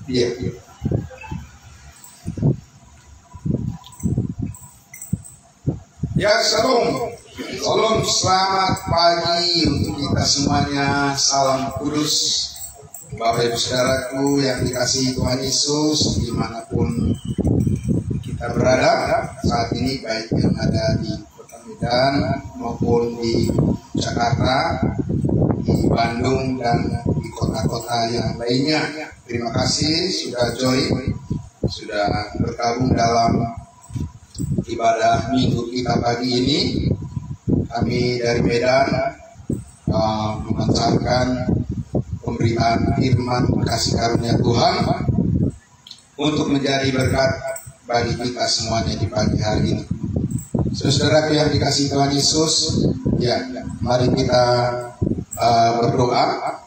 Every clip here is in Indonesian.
Iya. Ya, shalom. Shalom, selamat pagi untuk kita semuanya. Salam kudus. Bapak Ibu Saudaraku yang dikasihi Tuhan Yesus, dimanapun kita berada saat ini, baik yang ada di Kota Medan maupun di Jakarta, di Bandung, dan di kota-kota yang lainnya. Terima kasih sudah join, sudah bergabung dalam ibadah minggu kita pagi ini. Kami dari Medan memancarkan pemberitaan firman kasih karunia Tuhan untuk menjadi berkat bagi kita semuanya di pagi hari ini. Saudara yang dikasihi Tuhan Yesus, ya, mari kita berdoa.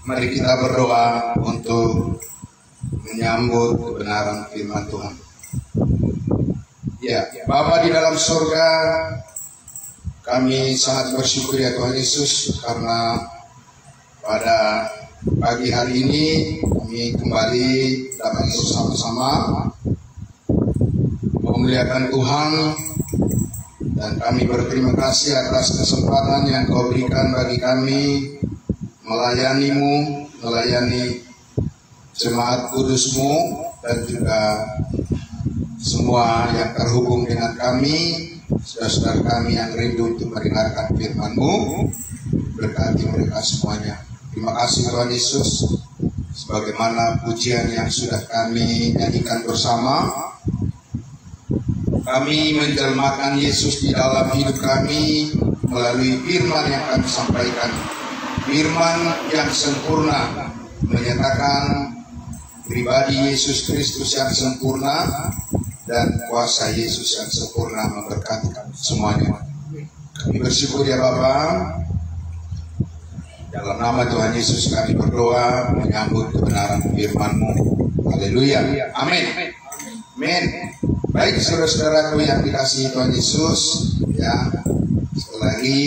Mari kita berdoa untuk menyambut kebenaran firman Tuhan. Ya, Bapa di dalam surga, kami sangat bersyukur ya Tuhan Yesus, karena pada pagi hari ini kami kembali dapat bersama-sama memuliakan Tuhan, dan kami berterima kasih atas kesempatan yang Kau berikan bagi kami melayani-Mu, melayani jemaat kudus-Mu, dan juga semua yang terhubung dengan kami, saudara-saudara kami yang rindu untuk mendengarkan firman-Mu. Berkati mereka semuanya. Terima kasih Tuhan Yesus, sebagaimana pujian yang sudah kami nyanyikan bersama. Kami menjelmakan Yesus di dalam hidup kami melalui firman yang kami sampaikan. Firman yang sempurna menyatakan pribadi Yesus Kristus yang sempurna dan kuasa Yesus yang sempurna memberkati kami semuanya. Kami bersyukur ya Bapa. Dalam nama Tuhan Yesus kami berdoa menyambut kebenaran firman-Mu. Haleluya. Amin. Amin. Baik saudara-saudaraku yang dikasihi Tuhan Yesus, ya, sekali lagi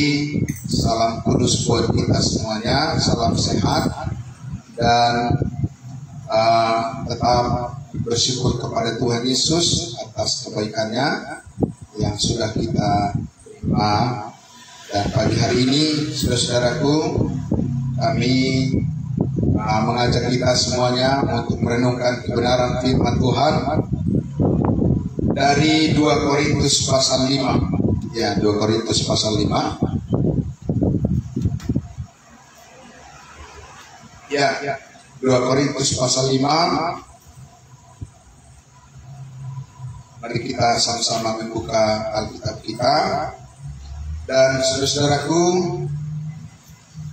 salam kudus buat kita semuanya, salam sehat, dan tetap bersyukur kepada Tuhan Yesus atas kebaikannya yang sudah kita terima. Dan pagi hari ini, saudara-saudaraku, kami mengajak kita semuanya untuk merenungkan kebenaran firman Tuhan dari 2 Korintus pasal 5. Ya, 2 Korintus pasal 5. Ya, 2 Korintus pasal 5. Mari kita sama-sama membuka Alkitab kita. Dan saudara-saudaraku,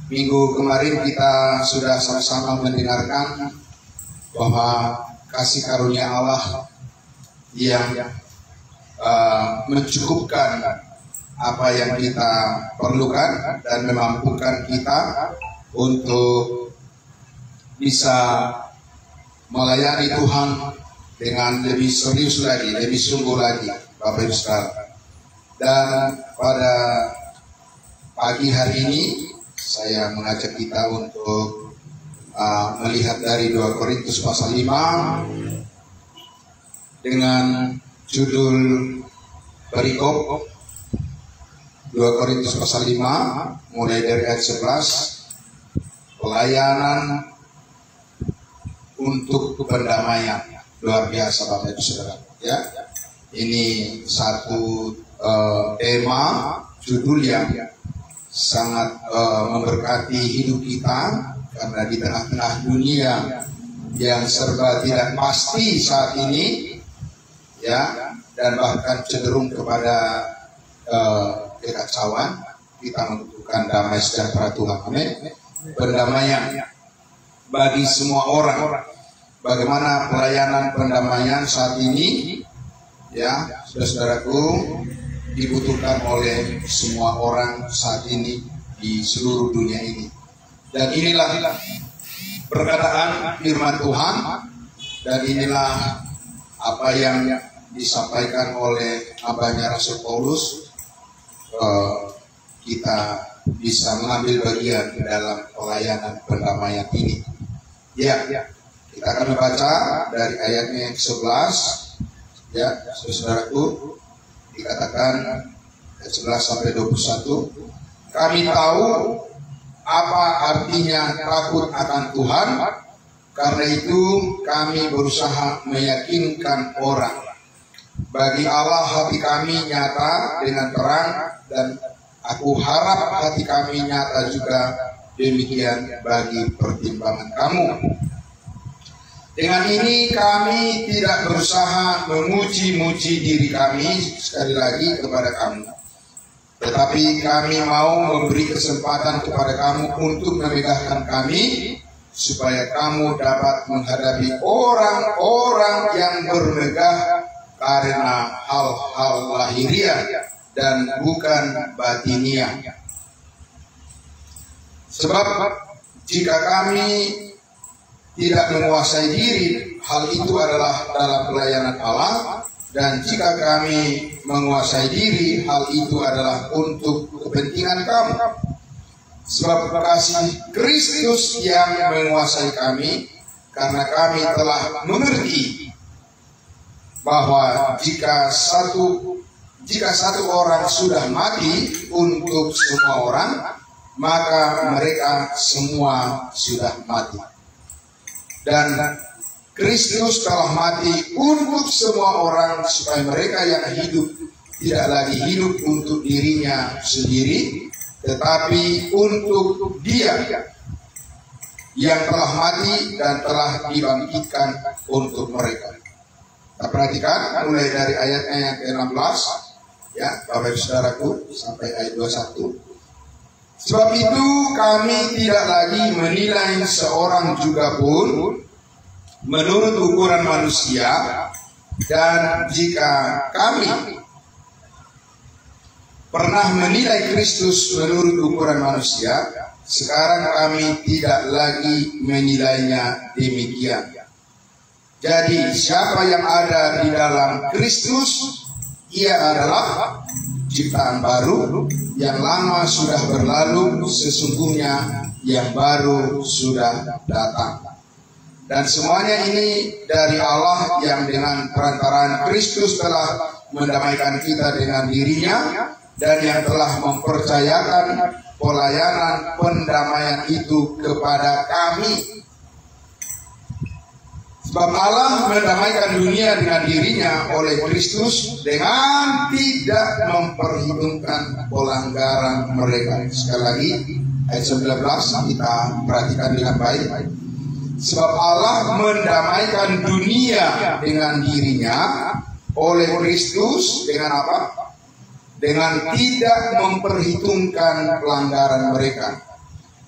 minggu kemarin kita sudah sama-sama mendengarkan bahwa kasih karunia Allah yang mencukupkan apa yang kita perlukan dan memampukan kita untuk bisa melayani Tuhan dengan lebih serius lagi, lebih sungguh lagi, Bapak Ibu Saudara. Dan pada pagi hari ini saya mengajak kita untuk melihat dari 2 Korintus pasal 5 dengan judul perikop 2 Korintus pasal 5 mulai dari ayat 11, pelayanan untuk pendamaian. Luar biasa Bapak Ibu Saudara, ya. Ini satu tema, judul yang sangat memberkati hidup kita, karena di tengah-tengah dunia yang serba tidak pasti saat ini, ya, dan bahkan cenderung kepada kekacauan, kita membutuhkan damai sejahtera Tuhan. Amin. Perdamaian bagi semua orang. Bagaimana pelayanan pendamaian saat ini, ya, saudara-saudaraku, dibutuhkan oleh semua orang saat ini di seluruh dunia ini. Dan inilah perkataan firman Tuhan, dan inilah apa yang disampaikan oleh abahnya Rasul Paulus kita bisa mengambil bagian dalam pelayanan pendamaian ini. Ya, kita akan membaca dari ayatnya yang 11. Ya, saudaraku, dikatakan ayat 11 sampai 21. Kami tahu apa artinya takut akan Tuhan, karena itu kami berusaha meyakinkan orang. Bagi Allah hati kami nyata dengan terang, dan aku harap hati kami nyata juga demikian bagi pertimbangan kamu. Dengan ini kami tidak berusaha memuji-muji diri kami sekali lagi kepada kamu, tetapi kami mau memberi kesempatan kepada kamu untuk memegahkan kami, supaya kamu dapat menghadapi orang-orang yang bermegah karena hal-hal lahiriah dan bukan batiniah. Sebab jika kami tidak menguasai diri, hal itu adalah dalam pelayanan Allah, dan jika kami menguasai diri, hal itu adalah untuk kepentingan kamu. Sebab kasih Kristus yang menguasai kami, karena kami telah mengerti bahwa jika satu orang sudah mati untuk semua orang, maka mereka semua sudah mati. Dan Kristus telah mati untuk semua orang, supaya mereka yang hidup tidak lagi hidup untuk dirinya sendiri, tetapi untuk Dia yang telah mati dan telah dibangkitkan untuk mereka. Kita perhatikan mulai dari ayatnya yang ke-16, ya Bapak Ibu Saudaraku, sampai ayat 21. Sebab itu kami tidak lagi menilai seorang juga pun menurut ukuran manusia, dan jika kami pernah menilai Kristus menurut ukuran manusia, sekarang kami tidak lagi menilainya demikian. Jadi siapa yang ada di dalam Kristus, ia adalah ciptaan baru, yang lama sudah berlalu, sesungguhnya yang baru sudah datang. Dan semuanya ini dari Allah yang dengan perantaraan Kristus telah mendamaikan kita dengan dirinya, dan yang telah mempercayakan pelayanan pendamaian itu kepada kami. Sebab Allah mendamaikan dunia dengan dirinya oleh Kristus, dengan tidak memperhitungkan pelanggaran mereka. Sekali lagi ayat 19 kita perhatikan dengan baik. Sebab Allah mendamaikan dunia dengan dirinya oleh Kristus dengan apa? Dengan tidak memperhitungkan pelanggaran mereka.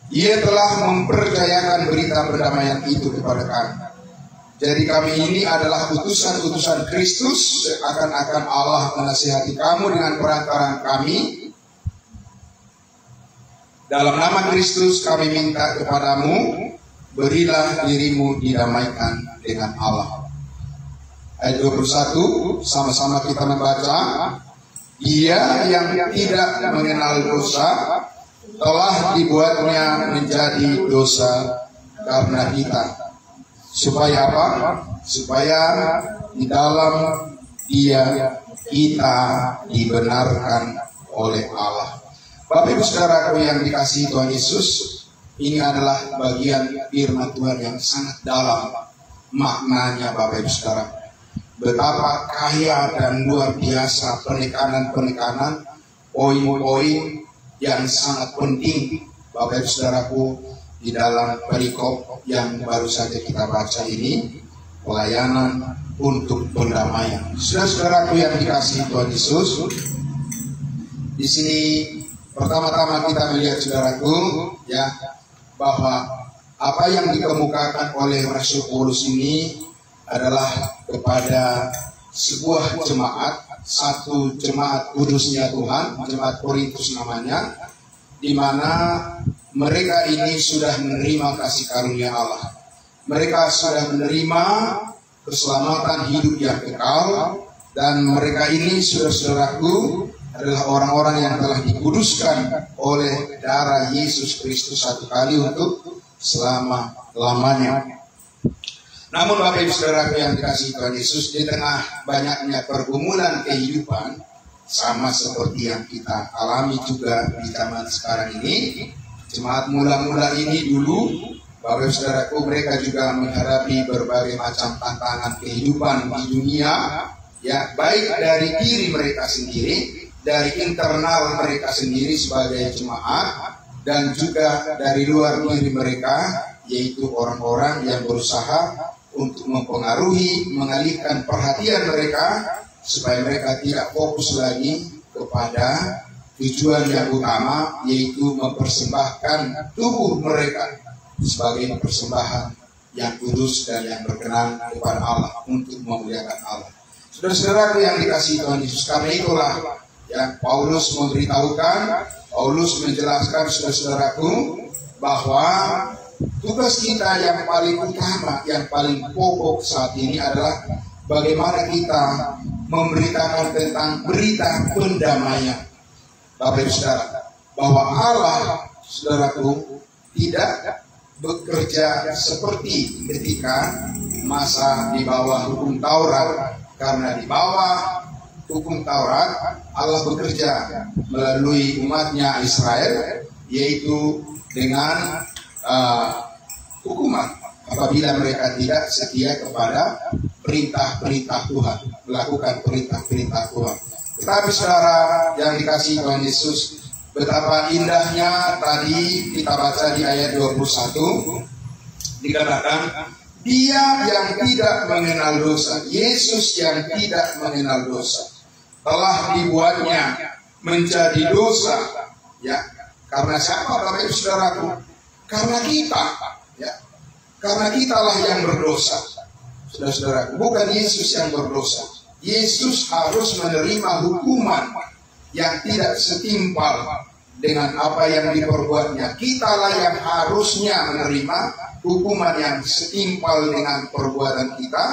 Ia telah mempercayakan berita perdamaian itu kepada kami. Jadi kami ini adalah utusan-utusan Kristus, seakan-akan Allah menasihati kamu dengan perantaraan kami. Dalam nama Kristus kami minta kepadamu, berilah dirimu didamaikan dengan Allah. Ayat 21, sama-sama kita membaca. Dia yang tidak mengenal dosa telah dibuatnya menjadi dosa karena kita. Supaya apa? Supaya di dalam Dia kita dibenarkan oleh Allah. Bapak Ibu Saudaraku yang dikasihi Tuhan Yesus, ini adalah bagian firman Tuhan yang sangat dalam maknanya, Bapak Ibu Saudara. Betapa kaya dan luar biasa penekanan-penekanan, poin-poin yang sangat penting, Bapak Ibu Saudaraku, di dalam perikop yang baru saja kita baca ini, pelayanan untuk pendamaian. Saudara-saudaraku yang dikasihi Tuhan Yesus, di sini pertama-tama kita melihat, saudaraku, ya, bahwa apa yang dikemukakan oleh Rasul Paulus ini adalah kepada sebuah jemaat, satu jemaat kudusnya Tuhan, jemaat Korintus namanya, di mana mereka ini sudah menerima kasih karunia Allah. Mereka sudah menerima keselamatan hidup yang kekal, dan mereka ini, saudara-saudaraku, adalah orang-orang yang telah dikuduskan oleh darah Yesus Kristus satu kali untuk selama-lamanya. Namun Bapak Ibu Saudara yang dikasihi Tuhan Yesus, di tengah banyaknya pergumulan kehidupan, sama seperti yang kita alami juga di zaman sekarang ini, jemaat mula-mula ini dulu, Bapak Ibu Saudaraku, mereka juga menghadapi berbagai macam tantangan kehidupan di dunia, ya, baik dari diri mereka sendiri, dari internal mereka sendiri sebagai jemaat, dan juga dari luar diri mereka, yaitu orang-orang yang berusaha untuk mempengaruhi, mengalihkan perhatian mereka supaya mereka tidak fokus lagi kepada tujuan yang utama, yaitu mempersembahkan tubuh mereka sebagai persembahan yang kudus dan yang berkenan kepada Allah untuk memuliakan Allah. Saudara-saudaraku yang dikasihi Tuhan Yesus, karena itulah ya Paulus memberitahukan, Paulus menjelaskan saudara-saudaraku bahwa tugas kita yang paling utama, yang paling pokok saat ini adalah bagaimana kita memberitakan tentang berita pendamaian. Bapak Ibu Saudara, bahwa Allah, saudaraku, tidak bekerja seperti ketika masa di bawah hukum Taurat. Karena di bawah hukum Taurat, Allah bekerja melalui umatnya Israel, yaitu dengan hukuman apabila mereka tidak setia kepada perintah-perintah Tuhan, melakukan perintah-perintah Tuhan. Tetapi saudara yang dikasihi Tuhan Yesus, betapa indahnya tadi kita baca di ayat 21, dikatakan Dia yang tidak mengenal dosa, Yesus yang tidak mengenal dosa, telah dibuatnya menjadi dosa, ya. Karena siapa Bapak Ibu Saudaraku? Karena kita, ya. Karena kitalah yang berdosa, saudara-saudaraku, bukan Yesus yang berdosa. Yesus harus menerima hukuman yang tidak setimpal dengan apa yang diperbuatnya. Kitalah yang harusnya menerima hukuman yang setimpal dengan perbuatan kita,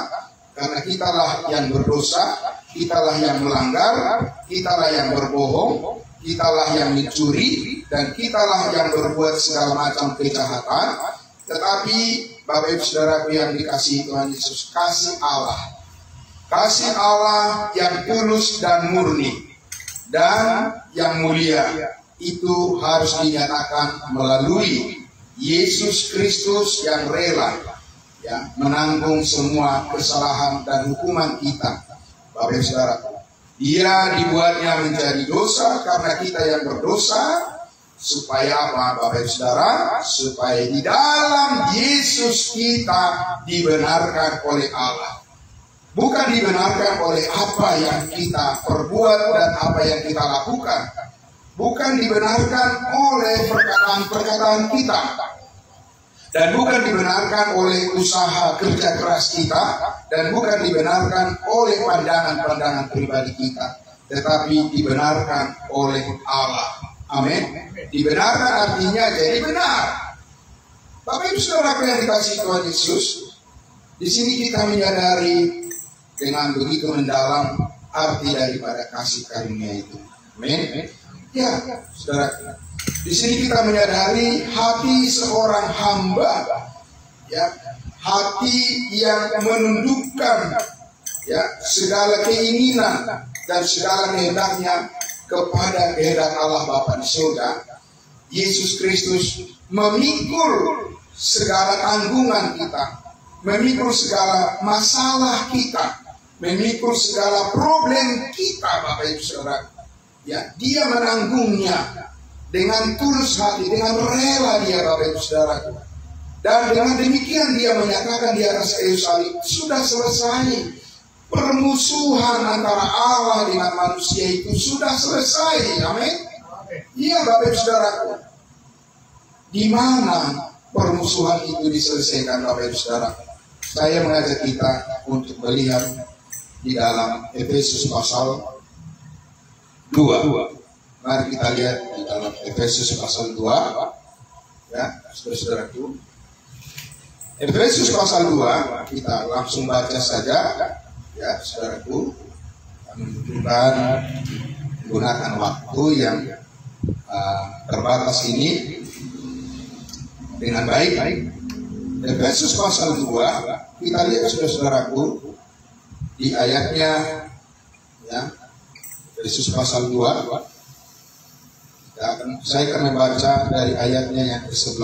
karena kitalah yang berdosa, kitalah yang melanggar, kitalah yang berbohong, kitalah yang mencuri, dan kitalah yang berbuat segala macam kejahatan. Tetapi Bapak Ibu Saudaraku yang dikasihi Tuhan Yesus, kasih Allah yang tulus dan murni dan yang mulia itu harus dinyatakan melalui Yesus Kristus yang rela, ya, menanggung semua kesalahan dan hukuman kita. Bapak Ibu Saudara, Dia dibuatnya menjadi dosa karena kita yang berdosa, supaya apa Bapak Ibu Saudara? Supaya di dalam Yesus kita dibenarkan oleh Allah. Bukan dibenarkan oleh apa yang kita perbuat dan apa yang kita lakukan. Bukan dibenarkan oleh perkataan-perkataan kita. Dan bukan dibenarkan oleh usaha kerja keras kita. Dan bukan dibenarkan oleh pandangan-pandangan pribadi kita. Tetapi dibenarkan oleh Allah. Amin. Dibenarkan artinya jadi benar. Bapak Ibu Saudara yang dikasihi Tuhan Yesus, di sini kita menyadari dengan begitu mendalam arti daripada kasih karunia itu. Amin. Ya, saudara. Di sini kita menyadari hati seorang hamba, ya, hati yang menundukkan, ya, segala keinginan dan segala kehendaknya kepada kehendak Allah Bapa di surga. Yesus Kristus memikul segala tanggungan kita, memikul segala masalah kita, memikul segala problem kita, Bapak Ibu Saudara. Ya, Dia menanggungnya dengan tulus hati, dengan rela Dia, Bapak Ibu Saudara. Dan dengan demikian Dia menyatakan di atas kayu salib, sudah selesai. Permusuhan antara Allah dengan manusia itu sudah selesai. Amin. Iya Bapak Ibu Saudara. Di mana permusuhan itu diselesaikan Bapak Ibu Saudara? Saya mengajak kita untuk melihat di dalam Efesus pasal 2. Mari kita lihat di dalam Efesus pasal 2. Ya, saudara-saudaraku. Efesus pasal 2, kita langsung baca saja. Ya, saudaraku, kami membutuhkan gunakan waktu yang terbatas ini dengan baik. Efesus pasal 2, kita lihat saudara-saudaraku di ayatnya, ya, Efesus pasal 2. Saya akan membaca dari ayatnya yang ke-11.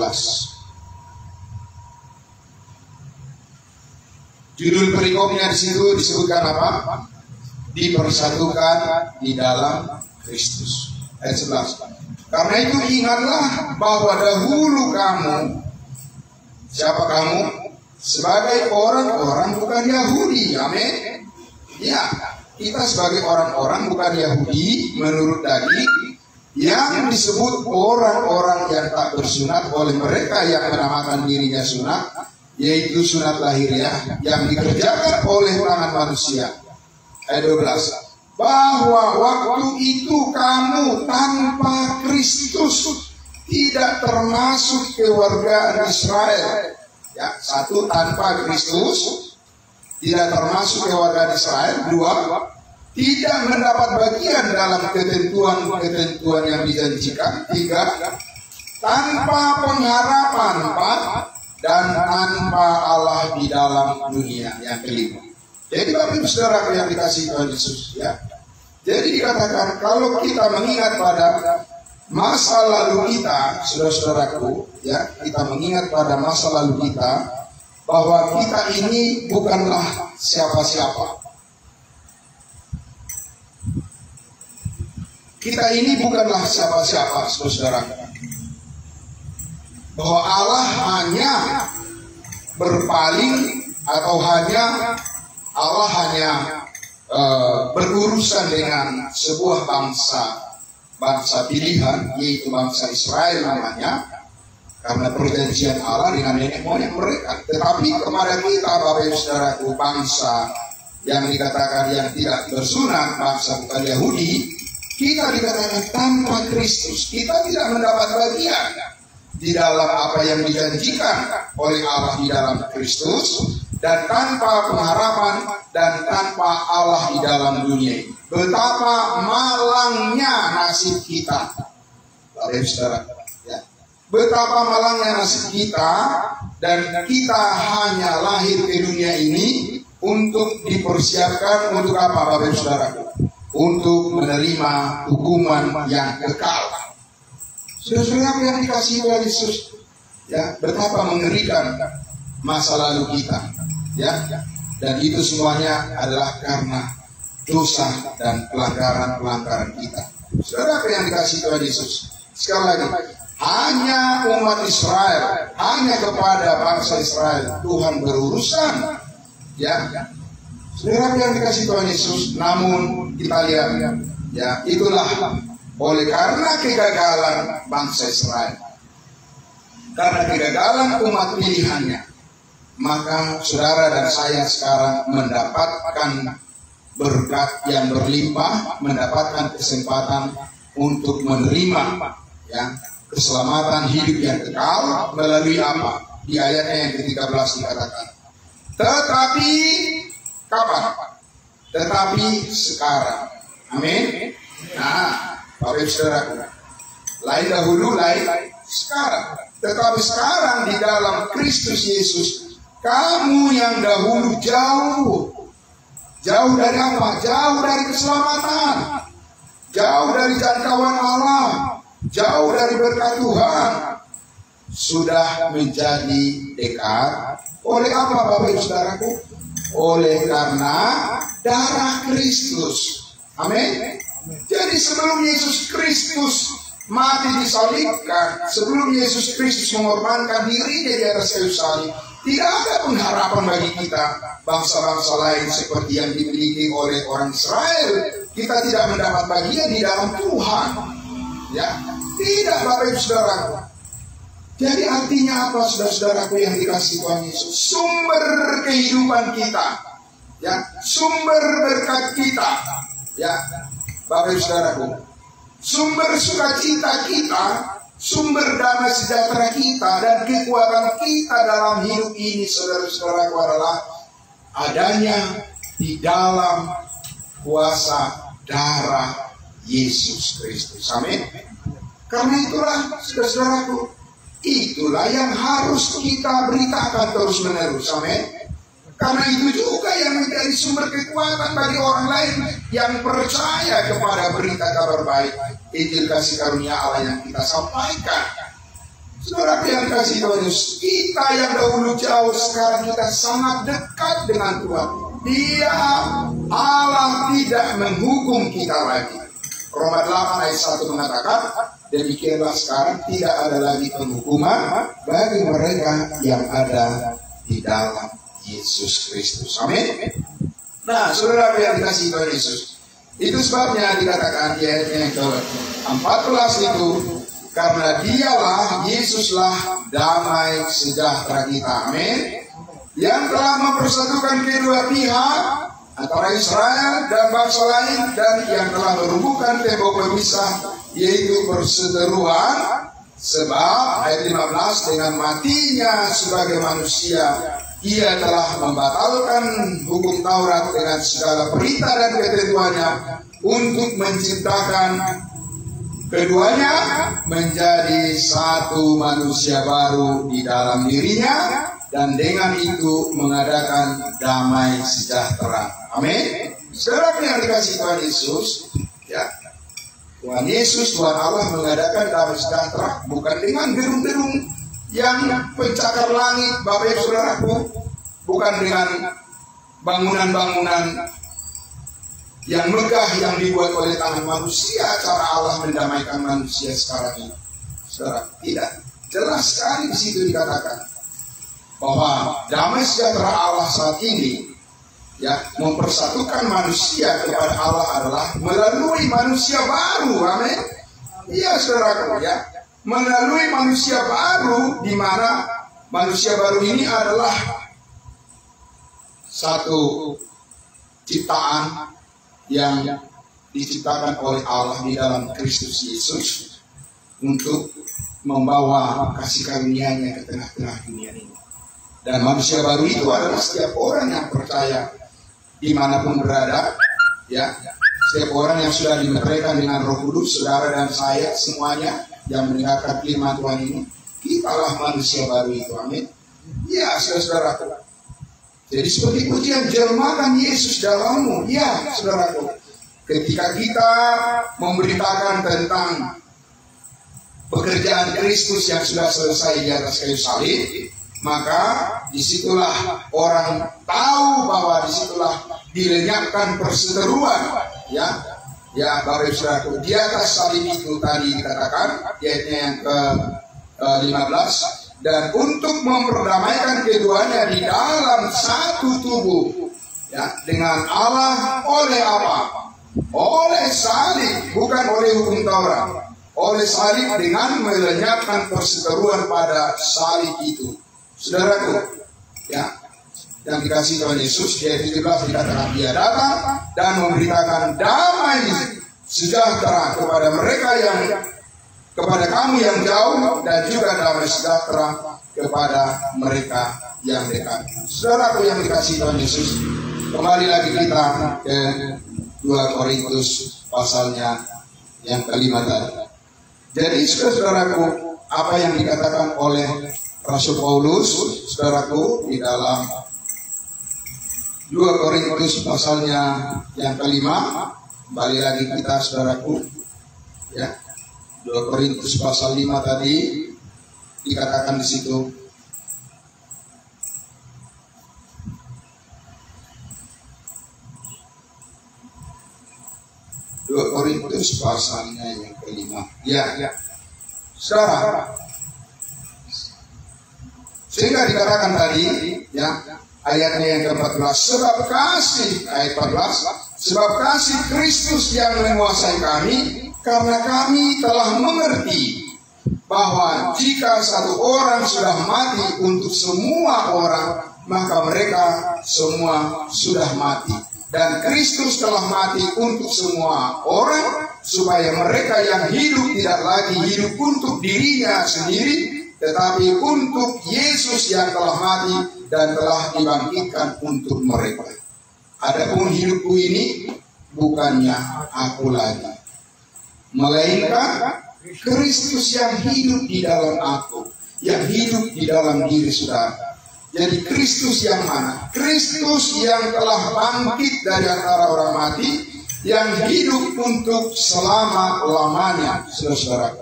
Judul perikopnya di situ disebutkan apa? Dipersatukan di dalam Kristus. Ayat 11. Karena itu ingatlah bahwa dahulu kamu, siapa kamu? Sebagai orang-orang bukan Yahudi. Amin. Ya, kita sebagai orang-orang bukan Yahudi menurut daging, yang disebut orang-orang yang tak bersunat oleh mereka yang menamakan dirinya sunat, yaitu sunat lahiriah yang dikerjakan oleh tangan manusia. Ayat 12. Bahwa waktu itu kamu tanpa Kristus, tidak termasuk keluarga Israel. Ya, satu, tanpa Kristus tidak termasuk keluarga Israel. Dua, tidak mendapat bagian dalam ketentuan-ketentuan yang dijanjikan. Tiga, tanpa pengharapan. Empat, dan tanpa Allah di dalam dunia. Yang kelima. Jadi Bapak Ibu Saudara yang dikasihi Tuhan Yesus, ya. Jadi dikatakan kalau kita mengingat pada masa lalu kita, saudara-saudaraku, ya, kita mengingat pada masa lalu kita bahwa kita ini bukanlah siapa-siapa. Kita ini bukanlah siapa-siapa, saudara. Bahwa Allah hanya berpaling atau Allah hanya berurusan dengan sebuah bangsa pilihan, yaitu bangsa Israel namanya, karena perjanjian Allah dengan nenek moyang mereka. Tetapi kepada kita, Bapak Ibu Saudaraku, bangsa yang dikatakan yang tidak bersunat, bangsa bukan Yahudi, kita dikatakan tanpa Kristus, kita tidak mendapat bagian di dalam apa yang dijanjikan oleh Allah di dalam Kristus, dan tanpa pengharapan dan tanpa Allah di dalam dunia ini. Betapa malangnya nasib kita, Bapak Ibu Saudara, ya. Betapa malangnya nasib kita, dan kita hanya lahir ke dunia ini untuk dipersiapkan untuk apa, Bapak Ibu Saudara? Untuk menerima hukuman yang kekal. Saudara-saudara yang dikasihi Tuhan Yesus, ya, betapa mengerikan masa lalu kita, ya, dan itu semuanya adalah karena dosa dan pelanggaran kita. Saudara yang dikasihi Tuhan Yesus, sekali lagi, hanya umat Israel, hanya kepada bangsa Israel Tuhan berurusan, ya. Saudara yang dikasihi Tuhan Yesus, namun kita lihat, ya, itulah oleh karena kegagalan bangsa Israel, karena kegagalan umat pilihannya, maka saudara dan saya sekarang mendapatkan berkat yang berlimpah, mendapatkan kesempatan untuk menerima, ya, keselamatan hidup yang kekal melalui apa? Di ayatnya yang ke-13 dikatakan. Tetapi kapan? Tetapi sekarang. Amin. Nah, Bapak Ibu Saudara, lain dahulu, lain sekarang. Tetapi sekarang di dalam Kristus Yesus, kamu yang dahulu jauh dari apa? Jauh dari keselamatan, jauh dari jangkauan Allah, jauh dari berkat Tuhan, sudah menjadi dekat. Oleh apa, Bapak Ibu Saudaraku? Oleh karena darah Kristus. Amin. Jadi sebelum Yesus Kristus mati disalibkan, sebelum Yesus Kristus mengorbankan dirinya di atas kayu salib, tidak ada pengharapan bagi kita bangsa-bangsa lain seperti yang dimiliki oleh orang Israel. Kita tidak mendapat bagian di dalam Tuhan, ya, tidak, Bapak Ibu Saudaraku. Jadi artinya apa, saudara-saudaraku yang dikasihi Tuhan Yesus? Sumber kehidupan kita, ya, sumber berkat kita, ya, Bapak Ibu Saudaraku, sumber sukacita kita, sumber damai sejahtera kita, dan kekuatan kita dalam hidup ini, saudara-saudaraku, adalah adanya di dalam kuasa darah Yesus Kristus. Amin. Karena itulah, saudara-saudaraku, itulah yang harus kita beritakan terus-menerus. Amin. Karena itu juga yang menjadi sumber kekuatan bagi orang lain yang percaya kepada berita kabar baik, Injil kasih karunia Allah yang kita sampaikan. Saudara yang kasih Tuhan Yesus, kita yang dahulu jauh, sekarang kita sangat dekat dengan Tuhan. Dia, Allah tidak menghukum kita lagi. Roma 8 ayat 1 mengatakan, demikianlah sekarang tidak ada lagi penghukuman bagi mereka yang ada di dalam Yesus Kristus. Amin. Nah, saudara yang dikasih Tuhan Yesus, itu sebabnya dikatakan di ayat yang ke-14 itu, karena dialah, Yesuslah damai sejahtera kita. Amin. Yang telah mempersatukan kedua pihak antara Israel dan bangsa lain, dan yang telah merumbuhkan tembok pemisah, yaitu perseteruan. Sebab ayat 15, dengan matinya sebagai manusia, Ia telah membatalkan hukum Taurat dengan segala perintah dan ketentuannya untuk menciptakan keduanya menjadi satu manusia baru di dalam dirinya, dan dengan itu mengadakan damai sejahtera. Amin. Saudara yang dikasih Tuhan Yesus, ya, Tuhan Yesus, Tuhan Allah mengadakan damai sejahtera bukan dengan gedung-gedung yang pencakar langit, Bapak Ibu Saudaraku, bukan dengan bangunan-bangunan yang megah yang dibuat oleh tangan manusia, cara Allah mendamaikan manusia sekarang ini. Saudara, tidak. Jelas sekali di situ dikatakan bahwa damai sejahtera Allah saat ini, ya, mempersatukan manusia kepada Allah adalah melalui manusia baru. Amin. Iya, saudaraku, ya, melalui manusia baru, di mana manusia baru ini adalah satu ciptaan yang diciptakan oleh Allah di dalam Kristus Yesus untuk membawa kasih karunia-Nya ke tengah-tengah dunia ini. Dan manusia baru itu adalah setiap orang yang percaya dimanapun berada, ya, setiap orang yang sudah dimeteraikan dengan Roh Kudus, saudara dan saya semuanya yang mendengarkan firman Tuhan ini, kitalah manusia baru itu. Amin. Ya, saudara-saudaraku. Jadi seperti pujian, jelmakan Yesus dalammu. Ya, saudaraku. Ketika kita memberitakan tentang pekerjaan Kristus yang sudah selesai di atas kayu salib, maka disitulah orang tahu bahwa disitulah dilenyapkan perseteruan. Ya, ya, Bapak Ibu Saudaraku, di atas salib itu tadi dikatakan, ayatnya yang ke-15, dan untuk memperdamaikan keduanya di dalam satu tubuh, ya, dengan Allah oleh apa? Oleh salib, bukan oleh hukum Taurat. Oleh salib, dengan melenyapkan perseteruan pada salib itu. Saudaraku, ya, yang dikasih Tuhan Yesus, di ayat 17 dikatakan Dia datang dan memberitakan damai sejahtera kepada mereka yang, kepada kamu yang jauh, dan juga damai sejahtera kepada mereka yang dekat. Saudaraku yang dikasih Tuhan Yesus, kembali lagi kita ke 2 Korintus pasalnya yang ke-5 tadi. Jadi saudaraku, apa yang dikatakan oleh Rasul Paulus, saudaraku, di dalam 2 Korintus pasalnya yang ke-5, kembali lagi kita, saudaraku, ya, 2 Korintus pasal 5 tadi dikatakan di situ, Korintus pasalnya yang ke-5. Ya, saudara. Sehingga dikatakan tadi, ya, ayatnya yang ke-14, sebab kasih, ayat 14, sebab kasih Kristus yang menguasai kami, karena kami telah mengerti bahwa jika satu orang sudah mati untuk semua orang, maka mereka semua sudah mati. Dan Kristus telah mati untuk semua orang, supaya mereka yang hidup tidak lagi hidup untuk dirinya sendiri, tetapi untuk Yesus yang telah mati dan telah dibangkitkan untuk mereka. Adapun hidupku ini bukannya aku lagi, melainkan Kristus yang hidup di dalam aku, yang hidup di dalam diri saudara. Jadi Kristus yang mana? Kristus yang telah bangkit dari antara orang mati, yang hidup untuk selama-lamanya, saudara-saudara.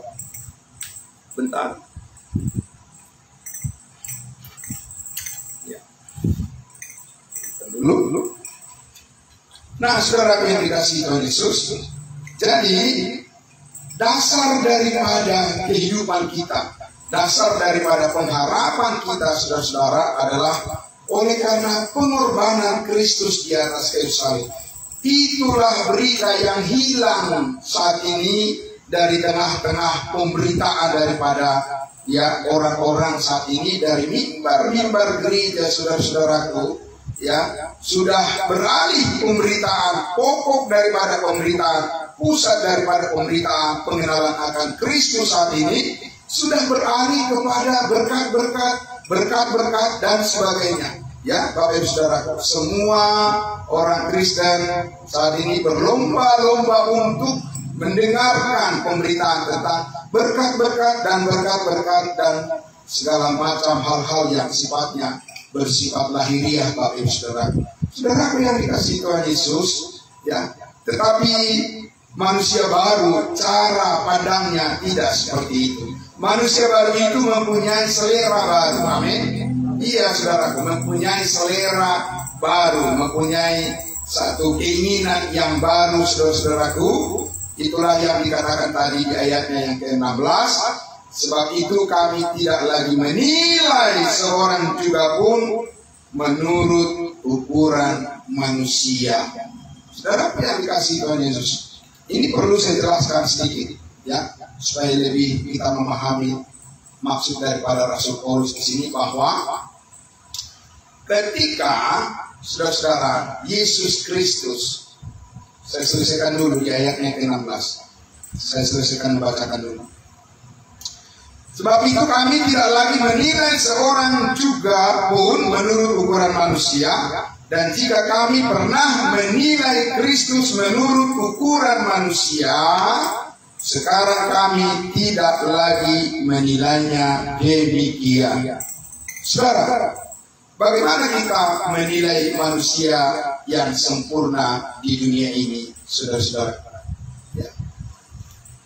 Bentar. Ya. Dulu. Nah, saudara yang dikasihi Tuhan Yesus, jadi dasar daripada kehidupan kita, dasar daripada pengharapan kita, saudara-saudara, adalah oleh karena pengorbanan Kristus di atas kayu salib. Itulah berita yang hilang saat ini dari tengah-tengah pemberitaan daripada orang-orang saat ini, dari mimbar gereja, saudara-saudaraku, sudah beralih pemberitaan, pokok daripada pemberitaan, pusat daripada pemberitaan pengenalan akan Kristus saat ini sudah beralih kepada berkat-berkat dan sebagainya. Ya, Bapak Ibu Saudara, semua orang Kristen saat ini berlomba-lomba untuk mendengarkan pemberitaan tentang berkat-berkat dan segala macam hal-hal yang sifatnya bersifat lahiriah, Bapak Ibu Saudara. Saudara yang dikasihi Tuhan Yesus, ya, tetapi manusia baru cara pandangnya tidak seperti itu. Manusia baru itu mempunyai selera baru, amin. Iya, saudaraku, mempunyai selera baru, mempunyai satu keinginan yang baru, saudara-saudaraku. Itulah yang dikatakan tadi di ayatnya yang ke-16. Sebab itu kami tidak lagi menilai seorang juga pun menurut ukuran manusia. Saudara yang dikasihi Tuhan Yesus, ini perlu saya jelaskan sedikit, ya, supaya lebih kita memahami maksud daripada Rasul Paulus di sini, bahwa ketika saudara-saudara Yesus Kristus, saya selesaikan dulu di ayatnya ke-16. Saya selesaikan membacakan dulu. Sebab itu kami tidak lagi menilai seorang juga pun menurut ukuran manusia, dan jika kami pernah menilai Kristus menurut ukuran manusia, sekarang kami tidak lagi menilainya demikian. Saudara, bagaimana kita menilai manusia yang sempurna di dunia ini, saudara-saudara? Ya.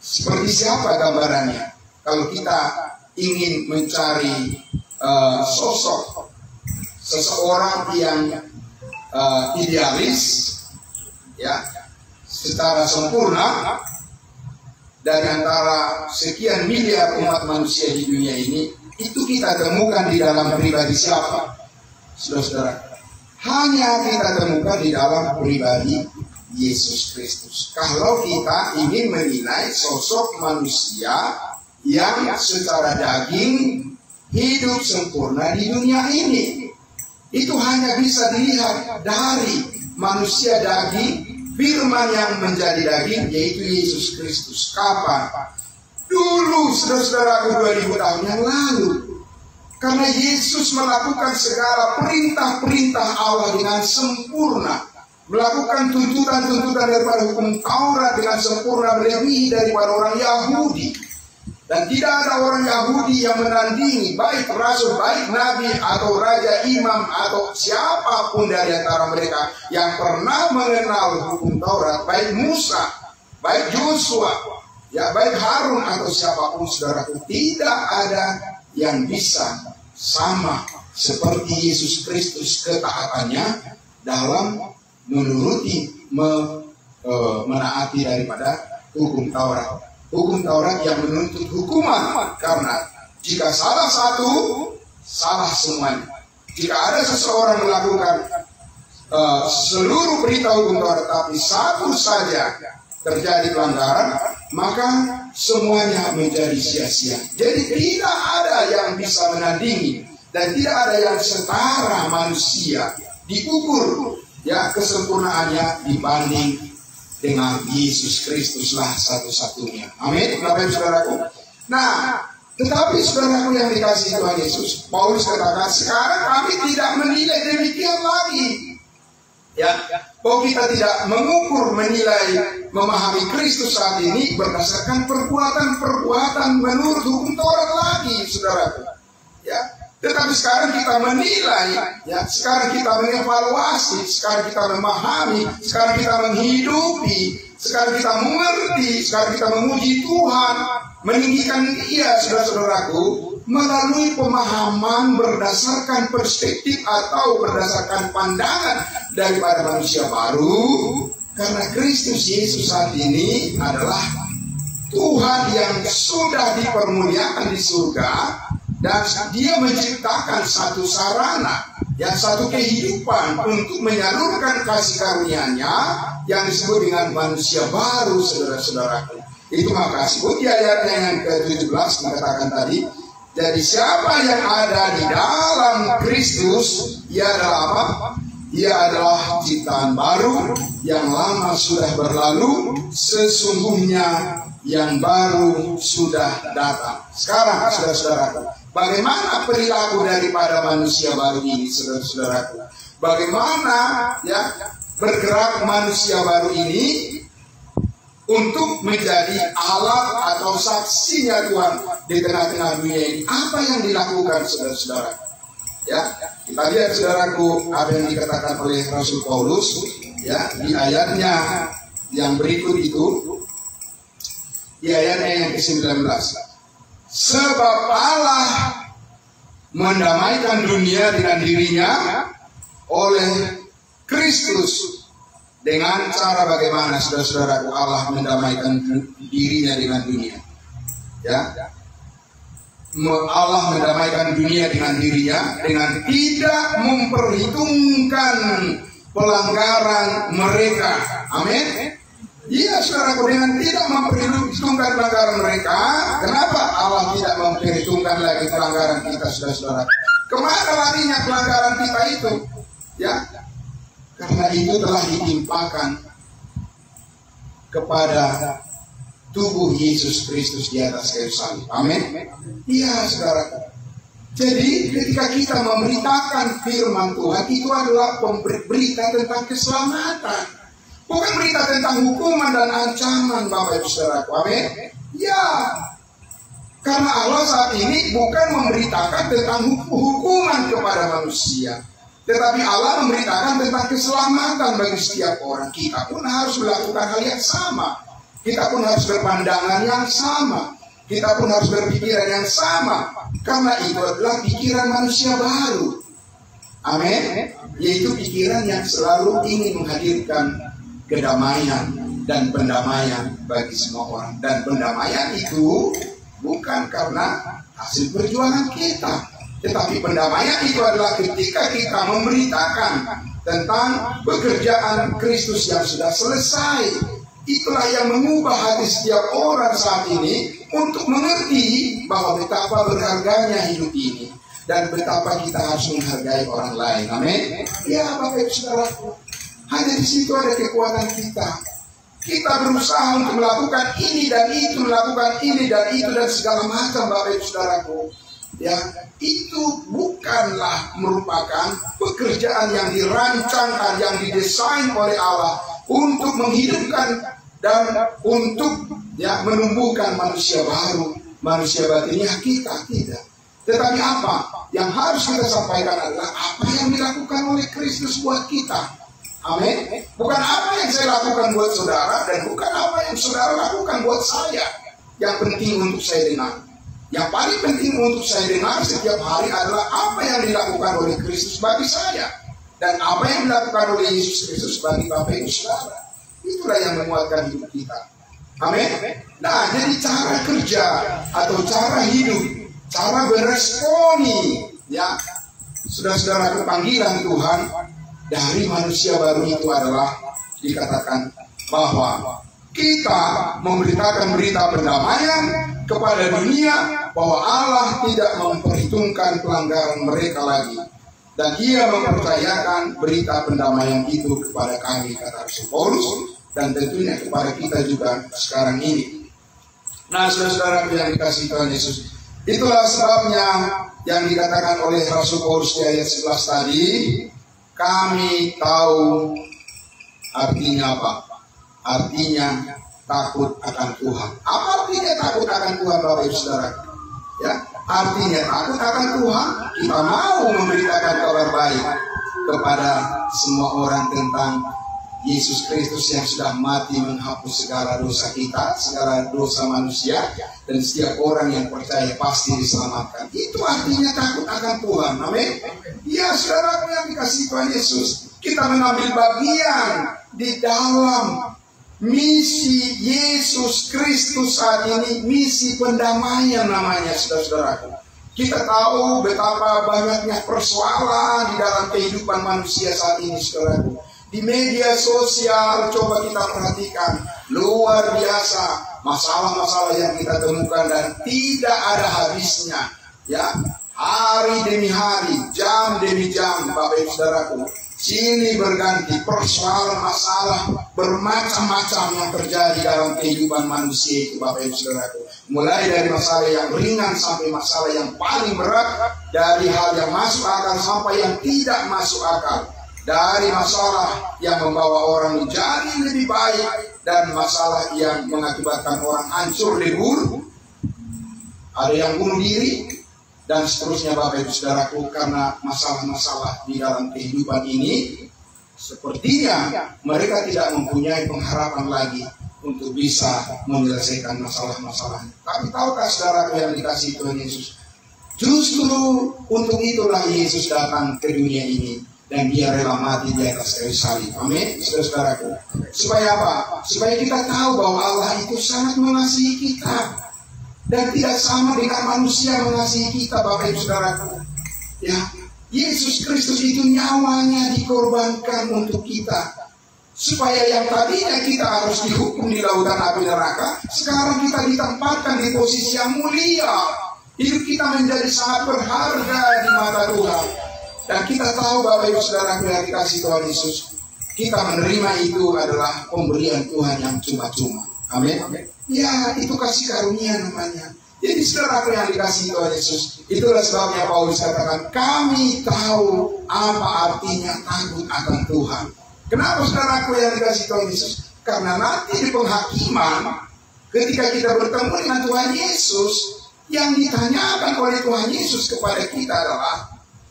Seperti siapa gambarannya? Kalau kita ingin mencari sosok seseorang yang idealis, ya, secara sempurna, dari antara sekian miliar umat manusia di dunia ini, itu kita temukan di dalam pribadi siapa? Saudara-saudara, hanya kita temukan di dalam pribadi Yesus Kristus. Kalau kita ingin menilai sosok manusia yang secara daging hidup sempurna di dunia ini, itu hanya bisa dilihat dari manusia daging, firman yang menjadi daging, yaitu Yesus Kristus. Kapan? Dulu, saudara-saudara, 2000 tahun yang lalu. Karena Yesus melakukan segala perintah-perintah Allah dengan sempurna, melakukan tuntutan-tuntutan daripada hukum Taurat dengan sempurna, melebihi daripada orang Yahudi. Dan tidak ada orang Yahudi yang menandingi, baik rasul, baik nabi, atau raja, imam, atau siapapun dari antara mereka yang pernah mengenal hukum Taurat, baik Musa, baik Yosua, ya, baik Harun, atau siapapun, saudaraku. Tidak ada yang bisa sama seperti Yesus Kristus ketaatannya dalam menuruti, menaati daripada hukum Taurat. Hukum Taurat yang menuntut hukuman, karena jika salah satu, salah semuanya. Jika ada seseorang melakukan seluruh perintah hukum Taurat, tapi satu saja terjadi pelanggaran, maka semuanya menjadi sia-sia. Jadi tidak ada yang bisa menandingi, dan tidak ada yang setara manusia diukur, ya, kesempurnaannya dibanding dengan Yesus Kristuslah satu-satunya. Amin, Bapak Ibu Saudaraku. Nah, tetapi saudaraku yang dikasihi Tuhan Yesus, Paulus katakan, sekarang kami tidak menilai demikian lagi. Ya, bahwa kita tidak mengukur, menilai memahami Kristus saat ini berdasarkan perbuatan-perbuatan menurut hukum Taurat lagi, saudaraku. Ya, tetapi sekarang kita menilai, ya, sekarang kita mengevaluasi, sekarang kita memahami, sekarang kita menghidupi, sekarang kita mengerti, sekarang kita memuji Tuhan, meninggikan Dia, saudara-saudaraku, melalui pemahaman berdasarkan perspektif atau berdasarkan pandangan daripada manusia baru. Karena Kristus Yesus saat ini adalah Tuhan yang sudah dipermuliakan di surga, dan Dia menciptakan satu sarana, yang satu kehidupan untuk menyalurkan kasih karunia-Nya yang disebut dengan manusia baru, saudara-saudaraku. Itu makasih. Di ayatnya yang ke-17 dikatakan tadi, jadi siapa yang ada di dalam Kristus, ia adalah apa? Ia adalah ciptaan baru, yang lama sudah berlalu, sesungguhnya yang baru sudah datang. Sekarang, saudara-saudaraku, bagaimana perilaku daripada manusia baru ini, saudara-saudaraku? Bagaimana ya bergerak manusia baru ini untuk menjadi alat atau saksinya Tuhan di tengah-tengah dunia ini? Apa yang dilakukan, saudara-saudara? Ya, kita lihat, saudaraku, apa yang dikatakan oleh Rasul Paulus, ya, di ayatnya yang berikut itu, di ayatnya yang ke-19. Sebab Allah mendamaikan dunia dengan dirinya oleh Kristus. Dengan cara bagaimana, saudara-saudaraku, Allah mendamaikan dirinya dengan dunia? Ya, Allah mendamaikan dunia dengan dirinya dengan tidak memperhitungkan pelanggaran mereka. Amin. Iya, saudaraku, dengan tidak memperhitungkan pelanggaran mereka. Kenapa Allah tidak memperhitungkan lagi pelanggaran kita, saudara-saudara? Kemana larinya pelanggaran kita itu? Ya, karena itu telah ditimpakan kepada tubuh Yesus Kristus di atas kayu salib. Amin. Iya, saudara. Jadi ketika kita memberitakan firman Tuhan, itu adalah berita tentang keselamatan, bukan berita tentang hukuman dan ancaman, Bapak Ibu Saudaraku. Amin. Ya, karena Allah saat ini bukan memberitakan tentang hukuman kepada manusia, tetapi Allah memberitakan tentang keselamatan bagi setiap orang. Kita pun harus melakukan hal yang sama. Kita pun harus berpandangan yang sama. Kita pun harus berpikiran yang sama. Karena itu adalah pikiran manusia baru. Amin. Yaitu pikiran yang selalu ingin menghadirkan kedamaian dan pendamaian bagi semua orang. Dan pendamaian itu bukan karena hasil perjuangan kita, tetapi pendamaian itu adalah ketika kita memberitakan tentang pekerjaan Kristus yang sudah selesai. Itulah yang mengubah hati setiap orang saat ini untuk mengerti bahwa betapa berharganya hidup ini dan betapa kita harus menghargai orang lain. Amin. Ya, Bapak Ibu Saudaraku, hanya di situ ada kekuatan kita. Kita berusaha untuk melakukan ini dan itu, melakukan ini dan itu dan segala macam, Bapak Ibu Saudaraku. Ya, itu bukanlah merupakan pekerjaan yang dirancangkan, yang didesain oleh Allah untuk menghidupkan dan untuk ya menumbuhkan manusia baru, manusia batinnya kita, tidak. Tetapi apa yang harus kita sampaikan adalah apa yang dilakukan oleh Kristus buat kita. Amin. Bukan apa yang saya lakukan buat saudara dan bukan apa yang saudara lakukan buat saya. Yang penting untuk saya dengar, yang paling penting untuk saya dengar setiap hari adalah apa yang dilakukan oleh Kristus bagi saya dan apa yang dilakukan oleh Yesus Kristus bagi Bapak Ibu Saudara. Itulah yang menguatkan hidup kita. Amin. Nah, jadi cara kerja atau cara hidup, cara beresponi, ya, saudara-saudara, panggilan Tuhan dari manusia baru itu adalah dikatakan bahwa kita memberitakan berita pendamaian kepada dunia, bahwa Allah tidak memperhitungkan pelanggaran mereka lagi, dan Dia mempercayakan berita pendamaian itu kepada kami, kata Rasul Paulus, dan tentunya kepada kita juga sekarang ini. Nah, saudara-saudara yang dikasihi Tuhan Yesus, itulah sebabnya yang dikatakan oleh Rasul Paulus di ayat 11 tadi, kami tahu artinya apa? artinya takut akan Tuhan. Apa artinya takut akan Tuhan, Bapak Ibu Saudara? Ya, artinya takut akan Tuhan, kita mau memberitakan kabar baik kepada semua orang tentang Yesus Kristus yang sudah mati menghapus segala dosa kita, segala dosa manusia, dan setiap orang yang percaya pasti diselamatkan. Itu artinya takut akan Tuhan. Amin. Ya, saudara yang dikasihi Tuhan Yesus, kita mengambil bagian di dalam misi Yesus Kristus saat ini, misi pendamaian namanya, saudara-saudaraku. Kita tahu betapa banyaknya persoalan di dalam kehidupan manusia saat ini, saudaraku. Di media sosial, coba kita perhatikan, luar biasa masalah-masalah yang kita temukan dan tidak ada habisnya. Ya, hari demi hari, jam demi jam, Bapak Ibu Saudaraku. Silih berganti persoalan masalah bermacam-macam yang terjadi dalam kehidupan manusia itu, Bapak Ibu Saudaraku. Mulai dari masalah yang ringan sampai masalah yang paling berat, dari hal yang masuk akal sampai yang tidak masuk akal. Dari masalah yang membawa orang menjadi lebih baik dan masalah yang mengakibatkan orang hancur lebur, ada yang bunuh diri, dan seterusnya, Bapak Ibu Saudaraku. Karena masalah-masalah di dalam kehidupan ini sepertinya mereka tidak mempunyai pengharapan lagi untuk bisa menyelesaikan masalah-masalahnya. Tapi tahukah saudaraku yang dikasihi Tuhan Yesus, justru untuk itulah Yesus datang ke dunia ini dan Dia rela mati di atas kayu salib. Amin, saudara-saudaraku. Supaya apa? Supaya kita tahu bahwa Allah itu sangat mengasihi kita dan tidak sama dengan manusia mengasihi kita, Bapak Ibu Saudaraku. Ya, Yesus Kristus itu nyawanya dikorbankan untuk kita. Supaya yang tadinya kita harus dihukum di lautan api neraka, sekarang kita ditempatkan di posisi yang mulia. Hidup kita menjadi sangat berharga di mata Tuhan. Dan kita tahu, Bapak Ibu Saudaraku yang dikasihi Tuhan Yesus, kita menerima itu adalah pemberian Tuhan yang cuma-cuma. Amin. Ya, itu kasih karunia namanya. Jadi saudaraku yang dikasihi Tuhan Yesus, itulah sebabnya Paulus katakan, kami tahu apa artinya takut akan Tuhan. Kenapa saudaraku yang dikasihi Tuhan Yesus? Karena nanti di penghakiman, ketika kita bertemu dengan Tuhan Yesus, yang ditanyakan oleh Tuhan Yesus kepada kita adalah,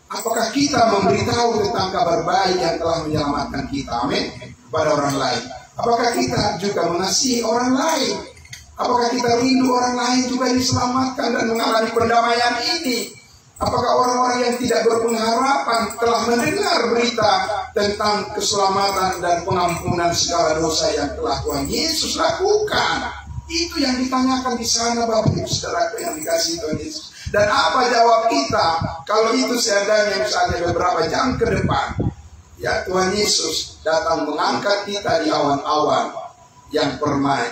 apakah kita memberitahu tentang kabar baik yang telah menyelamatkan kita, amin, kepada orang lain? Apakah kita juga mengasihi orang lain? Apakah kita rindu orang lain juga diselamatkan dan mengalami pendamaian ini? Apakah orang-orang yang tidak berpengharapan telah mendengar berita tentang keselamatan dan pengampunan segala dosa yang telah Tuhan Yesus lakukan? Itu yang ditanyakan di sana, Bapak Ibu Saudara yang dikasihi Tuhan Yesus. Dan apa jawab kita kalau itu seandainya misalnya beberapa jam ke depan, ya, Tuhan Yesus datang mengangkat kita di awan-awan yang permai,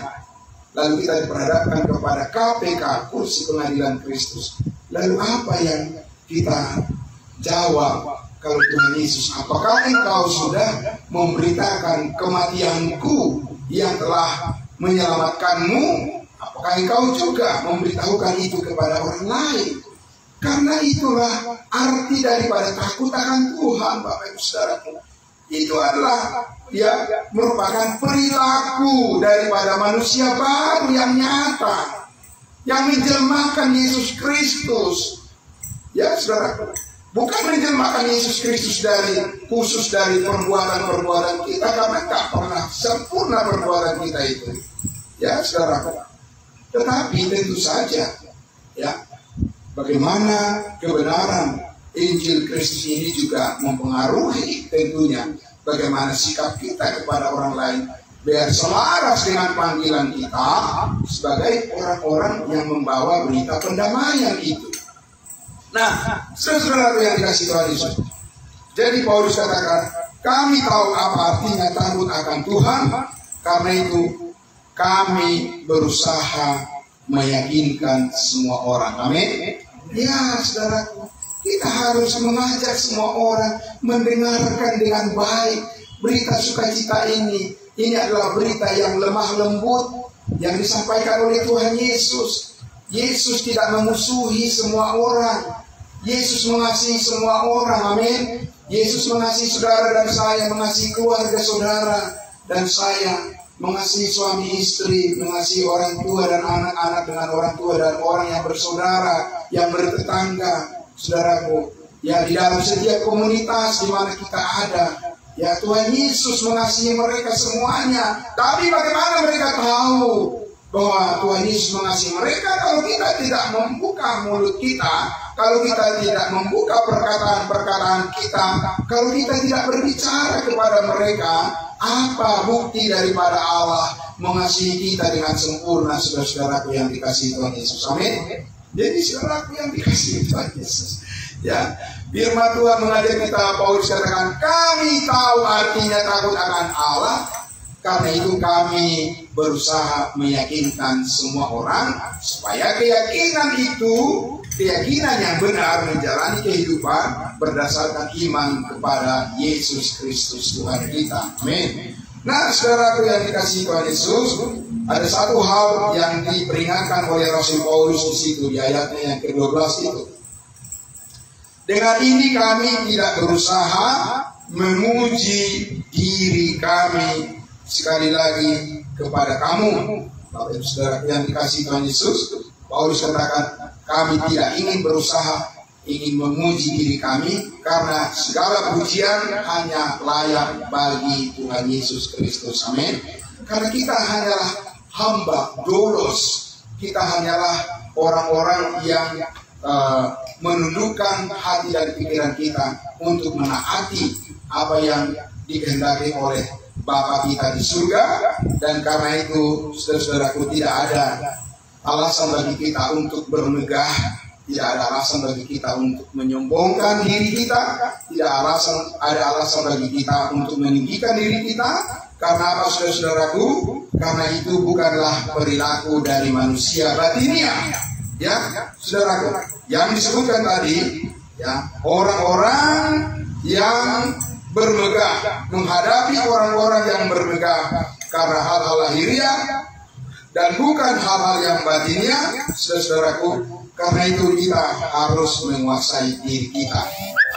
lalu kita diperhadapkan kepada KPK, kursi pengadilan Kristus. Lalu apa yang kita jawab kalau Tuhan Yesus, apakah engkau sudah memberitakan kematianku yang telah menyelamatkanmu? Apakah engkau juga memberitahukan itu kepada orang lain? Karena itulah arti daripada takut akan Tuhan, Bapak Ibu Saudaraku. Itu adalah merupakan perilaku daripada manusia baru yang nyata, yang menjelmakan Yesus Kristus. Ya, saudaraku, bukan menjelmakan Yesus Kristus khusus dari perbuatan-perbuatan kita, karena tak pernah sempurna perbuatan kita itu. Ya, saudaraku. Tetapi tentu saja, ya, bagaimana kebenaran Injil Kristus ini juga mempengaruhi tentunya bagaimana sikap kita kepada orang lain, biar selaras dengan panggilan kita sebagai orang-orang yang membawa berita pendamaian itu. Nah, saudara yang dikasihi Tuhan Yesus, jadi Paulus katakan, kami tahu apa artinya takut akan Tuhan, karena itu kami berusaha meyakinkan semua orang. Amin. Ya, saudaraku, kita harus mengajak semua orang mendengarkan dengan baik berita sukacita ini. Ini adalah berita yang lemah lembut yang disampaikan oleh Tuhan Yesus. Yesus tidak memusuhi semua orang. Yesus mengasihi semua orang. Amin. Yesus mengasihi saudara dan saya, mengasihi keluarga saudara dan saya. mengasihi suami istri, mengasihi orang tua dan anak-anak dengan orang tua dan orang yang bersaudara, yang bertetangga, saudaraku. Ya, di dalam setiap komunitas di mana kita ada, ya Tuhan Yesus mengasihi mereka semuanya. Tapi bagaimana mereka tahu bahwa Tuhan Yesus mengasihi mereka kalau kita tidak membuka mulut kita, kalau kita tidak membuka perkataan-perkataan kita, kalau kita tidak berbicara kepada mereka? Apa bukti daripada Allah mengasihi kita dengan sempurna, saudara-saudaraku yang dikasihi Tuhan Yesus? Amin. Jadi saudaraku yang dikasihi Tuhan Yesus, ya, firman Tuhan mengajar kita, Paulus katakan, kami tahu artinya takut akan Allah, karena itu kami berusaha meyakinkan semua orang supaya keyakinan itu, keyakinan yang benar menjalani kehidupan berdasarkan iman kepada Yesus Kristus Tuhan kita. Amin. Nah, saudaraku yang dikasihi Tuhan Yesus, ada satu hal yang diperingatkan oleh Rasul Paulus di situ, di ayatnya yang ke-12 itu. Dengan ini kami tidak berusaha memuji diri kami sekali lagi kepada kamu. Bapak Ibu Saudara yang dikasihi Tuhan Yesus, Paulus katakan kami tidak ingin berusaha ingin memuji diri kami, karena segala pujian hanya layak bagi Tuhan Yesus Kristus. Amin. Karena kita hanyalah hamba dolos, kita hanyalah orang-orang yang menundukkan hati dan pikiran kita untuk menaati apa yang dikehendaki oleh Bapa kita di surga. Dan karena itu, saudara-saudaraku, tidak ada alasan bagi kita untuk bermegah, tidak ada alasan bagi kita untuk menyombongkan diri kita, tidak ada alasan bagi kita untuk meninggikan diri kita. Karena apa, saudara-saudaraku? Karena itu bukanlah perilaku dari manusia batinia. Ya, saudaraku, yang disebutkan tadi, ya, orang-orang yang bermegah, menghadapi orang-orang yang bermegah karena hal-hal lahiriah dan bukan hal-hal yang batinia, saudara-saudaraku. Karena itu kita harus menguasai diri kita.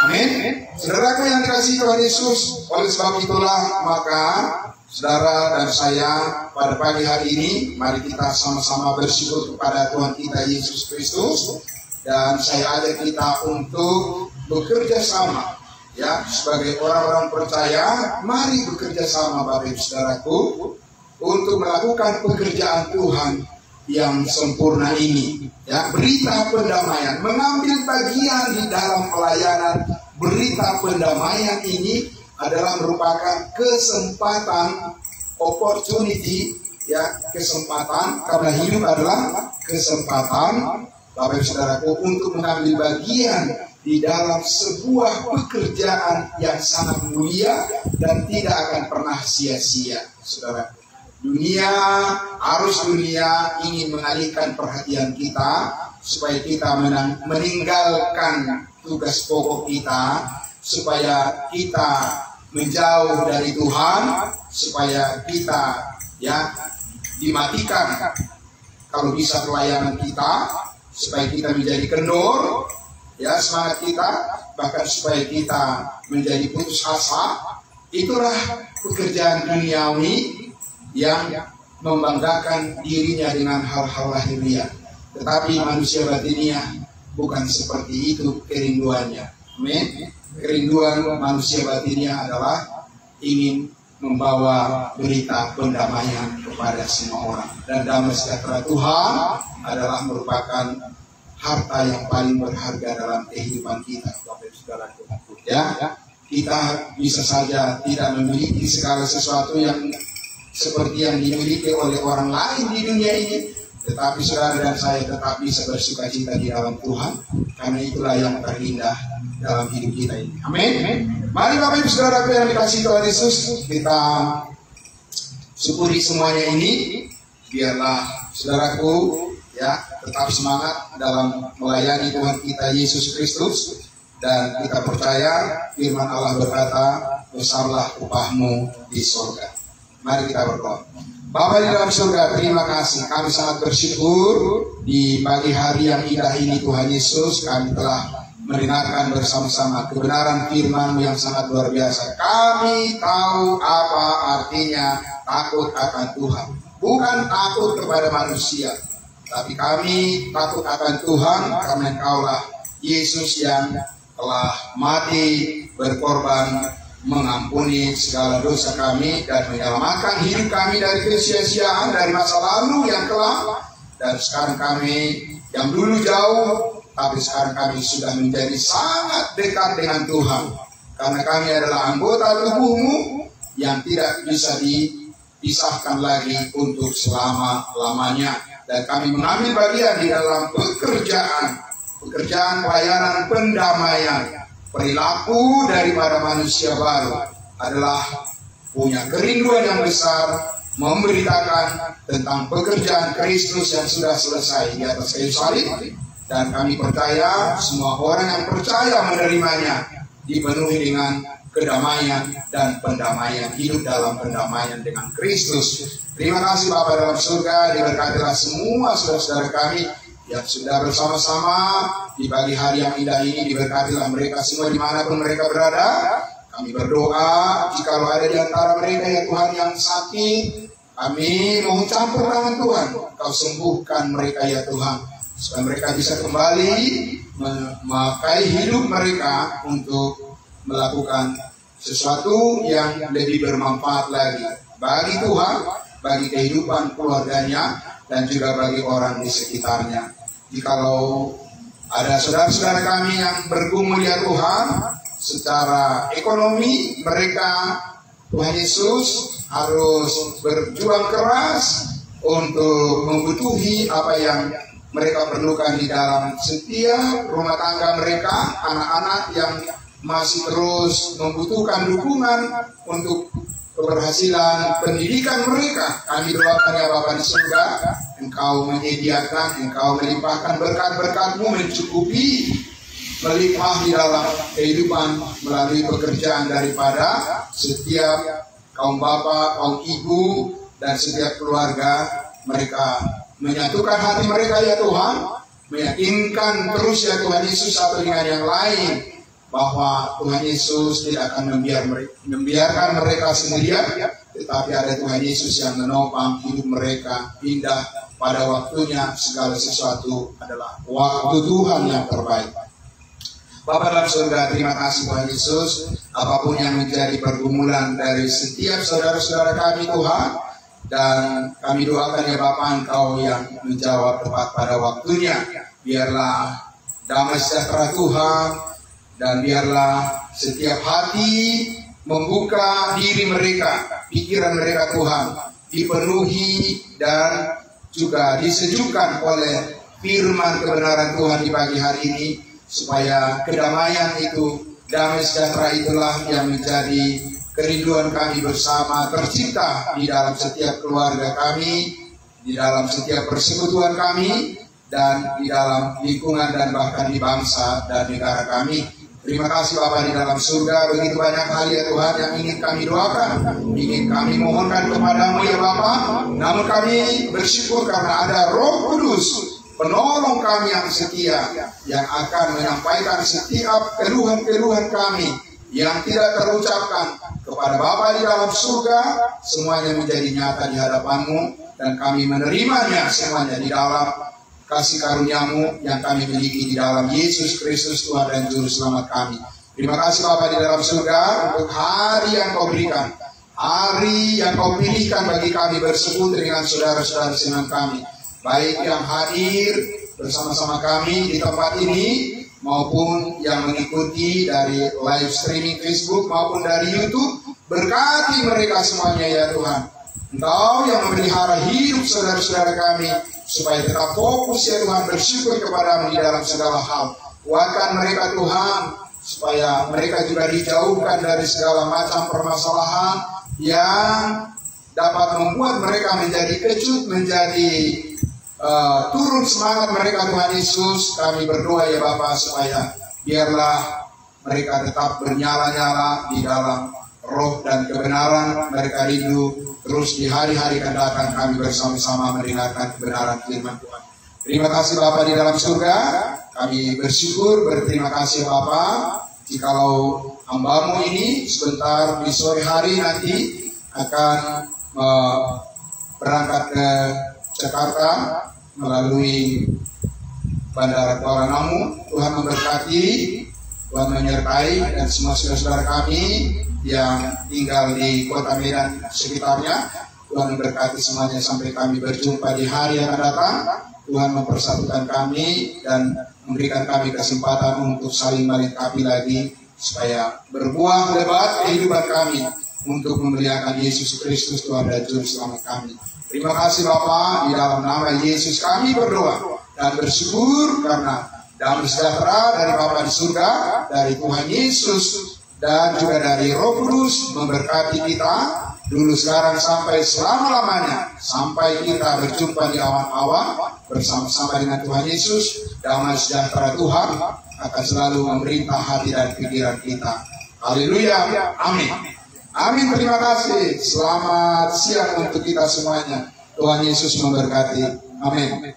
Amin. Saudaraku yang dikasihi Tuhan Yesus, oleh sebab itulah maka saudara dan saya pada pagi hari ini, mari kita sama-sama bersyukur kepada Tuhan kita Yesus Kristus. Dan saya ajak kita untuk bekerja sama, ya, sebagai orang-orang percaya. Mari bekerja sama, Bapak Ibu Saudaraku, untuk melakukan pekerjaan Tuhan yang sempurna ini, ya, berita pendamaian, mengambil bagian di dalam pelayanan berita pendamaian ini adalah merupakan kesempatan, opportunity, ya, kesempatan, karena hidup adalah kesempatan, Bapak Ibu Saudaraku, untuk mengambil bagian di dalam sebuah pekerjaan yang sangat mulia dan tidak akan pernah sia-sia, saudara. Arus dunia ingin mengalihkan perhatian kita supaya kita meninggalkan tugas pokok kita, supaya kita menjauh dari Tuhan, supaya kita, ya, dimatikan kalau bisa pelayanan kita, supaya kita menjadi kendor, ya, semangat kita, bahkan supaya kita menjadi putus asa. Itulah pekerjaan duniawi yang membanggakan dirinya dengan hal-hal lahiriah. Tetapi manusia batiniah bukan seperti itu kerinduannya. Amin. Kerinduan manusia batiniah adalah ingin membawa berita pendamaian kepada semua orang. Dan damai sejahtera Tuhan adalah merupakan harta yang paling berharga dalam kehidupan kita, Bapak Ibu Saudaraku. Ya, kita bisa saja tidak memiliki segala sesuatu yang seperti yang dimiliki oleh orang lain di dunia ini, tetapi saudara dan saya tetap bisa bersuka cita di dalam Tuhan, karena itulah yang terindah dalam hidup kita ini. Amin. Mari Bapak Ibu Saudaraku yang dikasihi Tuhan Yesus, kita syukuri semuanya ini. Biarlah saudaraku, ya, tetap semangat dalam melayani Tuhan kita Yesus Kristus, dan kita percaya firman Allah berkata, besarlah upahmu di surga. Mari kita berdoa. Bapa di dalam surga, terima kasih. Kami sangat bersyukur di pagi hari yang indah ini, Tuhan Yesus. Kami telah mendengarkan bersama-sama kebenaran firman yang sangat luar biasa. Kami tahu apa artinya takut akan Tuhan. Bukan takut kepada manusia, tapi kami takut akan Tuhan karena Engkaulah Yesus yang telah mati berkorban mengampuni segala dosa kami dan menyelamatkan hidup kami dari kesia-siaan, dari masa lalu yang kelam. Dan sekarang kami yang dulu jauh, tapi sekarang kami sudah menjadi sangat dekat dengan Tuhan. Karena kami adalah anggota tubuhmu yang tidak bisa dipisahkan lagi untuk selama-lamanya. Dan kami mengambil bagian di dalam pekerjaan pelayanan pendamaian. Perilaku daripada manusia baru adalah punya kerinduan yang besar memberitakan tentang pekerjaan Kristus yang sudah selesai di atas kayu salib. Dan kami percaya semua orang yang percaya menerimanya dipenuhi dengan kedamaian dan pendamaian, hidup dalam pendamaian dengan Kristus. Terima kasih Bapa dalam surga, diberkatilah semua saudara-saudara kami yang sudah bersama-sama di pagi hari yang indah ini. Diberkatilah mereka semua dimanapun mereka berada. Kami berdoa jikalau ada di antara mereka ya Tuhan yang sakit, kami mohon campur tangan Tuhan, Kau sembuhkan mereka ya Tuhan, supaya mereka bisa kembali memakai hidup mereka untuk melakukan sesuatu yang lebih bermanfaat lagi bagi Tuhan, bagi kehidupan keluarganya, dan juga bagi orang di sekitarnya. Jikalau ada saudara-saudara kami yang bergumul ya Tuhan, secara ekonomi mereka, Tuhan Yesus, harus berjuang keras untuk membutuhi apa yang mereka perlukan di dalam setiap rumah tangga mereka, anak-anak yang masih terus membutuhkan dukungan untuk keberhasilan pendidikan mereka. Kami doakan ya Bapa di surga, Engkau menyediakan, Engkau melimpahkan berkat-berkat-Mu mencukupi, melimpah di dalam kehidupan melalui pekerjaan daripada setiap kaum bapa, kaum ibu, dan setiap keluarga. Mereka menyatukan hati mereka ya Tuhan, meyakinkan terus ya Tuhan Yesus satu dengan yang lain, bahwa Tuhan Yesus tidak akan membiarkan mereka sendirian, tetapi ada Tuhan Yesus yang menopang hidup mereka. Indah pada waktunya, segala sesuatu adalah waktu Tuhan yang terbaik. Bapa dalam surga, terima kasih Tuhan Yesus. Apapun yang menjadi pergumulan dari setiap saudara-saudara kami Tuhan, dan kami doakan ya Bapa, Engkau yang menjawab tepat pada waktunya. Biarlah damai sejahtera Tuhan, dan biarlah setiap hati membuka diri mereka, pikiran mereka Tuhan, dipenuhi dan juga disejukkan oleh firman kebenaran Tuhan di pagi hari ini, supaya kedamaian itu, damai sejahtera itulah yang menjadi kerinduan kami bersama, tercipta di dalam setiap keluarga kami, di dalam setiap persekutuan kami, dan di dalam lingkungan dan bahkan di bangsa dan negara kami. Terima kasih Bapa di dalam surga, begitu banyak hal ya Tuhan yang ingin kami doakan, ingin kami mohonkan kepadamu ya Bapa. Namun kami bersyukur karena ada Roh Kudus, penolong kami yang setia, yang akan menyampaikan setiap keluhan-keluhan kami yang tidak terucapkan kepada Bapa di dalam surga. Semuanya menjadi nyata di hadapan-Mu, dan kami menerimanya semuanya di dalam kasih karuniamu yang kami miliki di dalam Yesus Kristus Tuhan dan Juru Selamat kami. Terima kasih Bapa di dalam surga untuk hari yang Kau berikan, hari yang Kau pilihkan bagi kami bersekutu dengan saudara-saudara senang kami, baik yang hadir bersama-sama kami di tempat ini, maupun yang mengikuti dari live streaming Facebook maupun dari YouTube. Berkati mereka semuanya ya Tuhan. Engkau yang memelihara hidup saudara-saudara kami, supaya tetap fokus ya Tuhan, bersyukur kepadamu di dalam segala hal. Kuatkan mereka Tuhan, supaya mereka juga dijauhkan dari segala macam permasalahan yang dapat membuat mereka menjadi kecut, menjadi turun semangat mereka Tuhan Yesus. Kami berdoa ya Bapa, supaya biarlah mereka tetap bernyala-nyala di dalam roh dan kebenaran. Mereka rindu terus di hari-hari akan datang kami bersama-sama mendengarkan kebenaran firman Tuhan. Terima kasih Bapa di dalam surga. Kami bersyukur, berterima kasih Bapa. Jikalau hamba-Mu ini sebentar di sore hari nanti akan berangkat ke Jakarta melalui Bandara Kuala Namu. Tuhan memberkati, Tuhan menyertai dan semua saudara-saudara kami yang tinggal di Kota Medan sekitarnya. Tuhan memberkati semuanya sampai kami berjumpa di hari yang akan datang. Tuhan mempersatukan kami dan memberikan kami kesempatan untuk saling melengkapi lagi supaya berbuah lebat kehidupan kami untuk memuliakan Yesus Kristus Tuhan dan Juru Selamat kami. Terima kasih Bapa, di dalam nama Yesus kami berdoa dan bersyukur karena damai sejahtera dari Bapa di surga, dari Tuhan Yesus dan juga dari Roh Kudus memberkati kita dulu, sekarang, sampai selama-lamanya, sampai kita berjumpa di awan-awan bersama-sama dengan Tuhan Yesus. Damai sejahtera Tuhan akan selalu memerintah hati dan pikiran kita. Haleluya, amin. Amin, terima kasih. Selamat siang untuk kita semuanya. Tuhan Yesus memberkati. Amin.